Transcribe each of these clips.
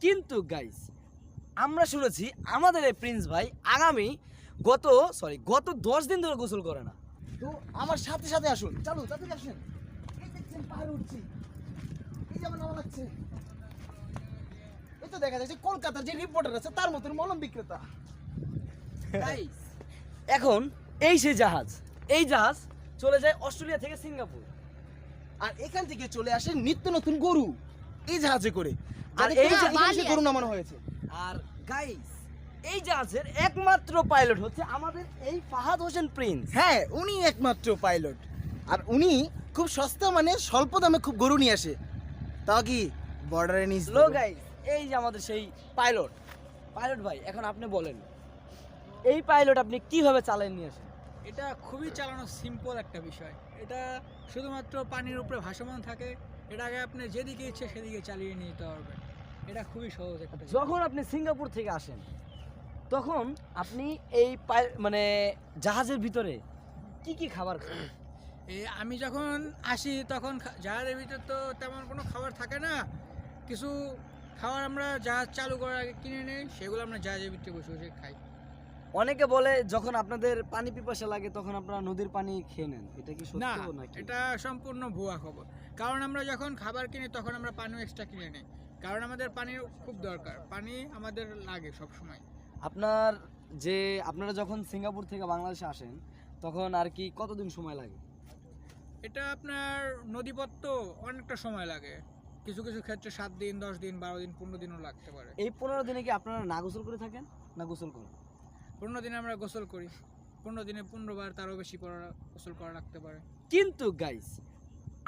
কিন্তু গাইস আমরা শুনেছি আমাদের এই প্রিন্স ভাই গত 10 দিন ধরে গোসল করে না। তো আমার সাথে সাথে আসুন, চলো তাড়াতাড়ি আসুন। এই দেখছেন পাহাড়ে উঠছি, এই যেমন নামা লাগছে। এই তো দেখা যাচ্ছে কলকাতার যে রিপোর্টার আছে তার মতন মলম বিক্রেতা। গাইস এখন এই জাহাজ চলে যায় অস্ট্রেলিয়া থেকে সিঙ্গাপুর। আর এখান থেকে চলে আসে নিত্য নতুন গরু এই জাহাজে করে। আর আর এই এই যে- জাহাজে গরু নামানো হয়েছে। আর গাইস এই জাহাজের একমাত্র পাইলট হচ্ছে আমাদের এই ফাহাদ হোসেন প্রিন্স। হ্যাঁ, উনি একমাত্র পাইলট। আর উনি খুব সস্তা মানে স্বল্প দামে খুব গরু নিয়ে আসে, তাও কি বর্ডারে নিয়ে লো গাইস এই যে আমাদের সেই পাইলট ভাই, এখন আপনি বলেন এই পাইলট আপনি কিভাবে চালান নিয়ে আসেন? এটা খুবই চালানো সিম্পল একটা বিষয়। এটা শুধুমাত্র পানির উপরে ভাসমান থাকে। এটাকে আপনি যেদিকে ইচ্ছে সেদিকে চালিয়ে নিয়ে যেতে পারবেন। এটা খুবই সহজ একটা জিনিস। যখন আপনি সিঙ্গাপুর থেকে আসেন তখন আপনি এই মানে জাহাজের ভিতরে কি কি খাবার খান? আমি যখন আসি তখন জাহাজের ভিতর তো তেমন কোনো খাবার থাকে না। কিছু খাবার আমরা জাহাজ চালু করার আগে কিনে নিই, সেগুলো আমরা জাহাজের ভিতরে বসে বসে খাই। অনেকে বলে যখন আপনাদের পানি পিপাসা লাগে তখন আপনারা নদীর পানি খেয়ে নেন, এটা কি না, সত্য নাকি? এটা সম্পূর্ণ ভুয়া খবর। কারণ আমরা যখন খাবার কিনি তখন আমরা পানিও এক্সট্রা কিনে নিই, কারণ আমাদের পানির খুব দরকার। পানি আমাদের লাগে সব সময়। আপনারা যখন সিঙ্গাপুর থেকে বাংলাদেশে আসেন তখন আর কি কতদিন সময় লাগে? এটা আপনার নদীপথ তো অনেকটা সময় লাগে। কিছু কিছু ক্ষেত্রে 7 দিন, 10 দিন, 12 দিন, 15 দিনও লাগতে পারে। এই 15 দিনে কি আপনারা না গোসল করে থাকেন না গোসল করেন? 15 দিনে আমরা গোসল করি। 15 দিনে 15 বার, তারও বেশি গোসল করা লাগতে পারে। কিন্তু গাইস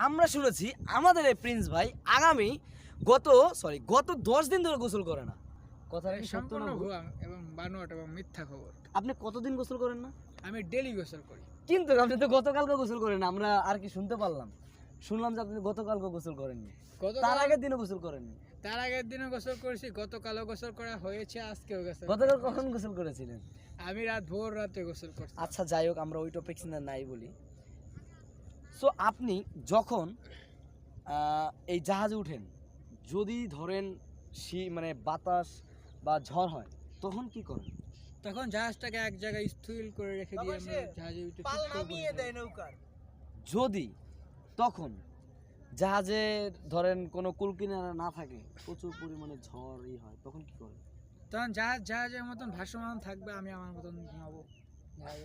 আমরা শুনেছি আমাদের এই প্রিন্স ভাই গত 10 দিন ধরে গোসল করে না। কথাটা কি সত্য না সম্পূর্ণ ভুল? ভুয়া এবং বানোয়াট এবং মিথ্যা খবর। আপনি কতদিন গোসল করেন না? আমি ডেলি গোসল করি। কিন্তু আপনি তো গতকালকে গোসল করেন, আমরা আর কি শুনলাম যে আপনি গতকালকে গোসল করেননি, তার আগের দিনও গোসল করেননি। তার আগের দিনও গোসল করেছি, গতকালও গোসল করা হয়েছে, আজকেও গোসল। গতকাল কখন গোসল করেছিলেন? আমি ভোর রাতে গোসল করছি। আচ্ছা যাই হোক, আমরা ওই টপিক নিয়ে নাই বলি। সো আপনি যখন এই জাহাজে উঠেন, যদি ধরেন মানে বাতাস বা ঝড় হয় তখন কি করেন? তখন জাহাজটাকে এক জায়গায় স্থির করে রেখে দিয়ে আমরা জাহাজের ভিতরে চুপ করে বসে যাই। যদি তখন জাহাজের ধরেন কোনো কুলকিনারা না থাকে, প্রচুর পরিমাণে ঝড়ই হয়, তখন কি করেন? তখন জাহাজের মতন ভাসমান থাকবে, আমি আমার মতন ঘুমাবো।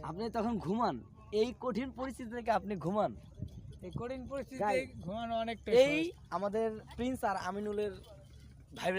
আপনি তখন ঘুমান? এই কঠিন পরিস্থিতি থেকে আপনি ঘুমান? এই কঠিন পরিস্থিতিতে Guys, ঘুমানো অনেকটা এই আমাদের প্রিন্স আর আমিনুলের ভাই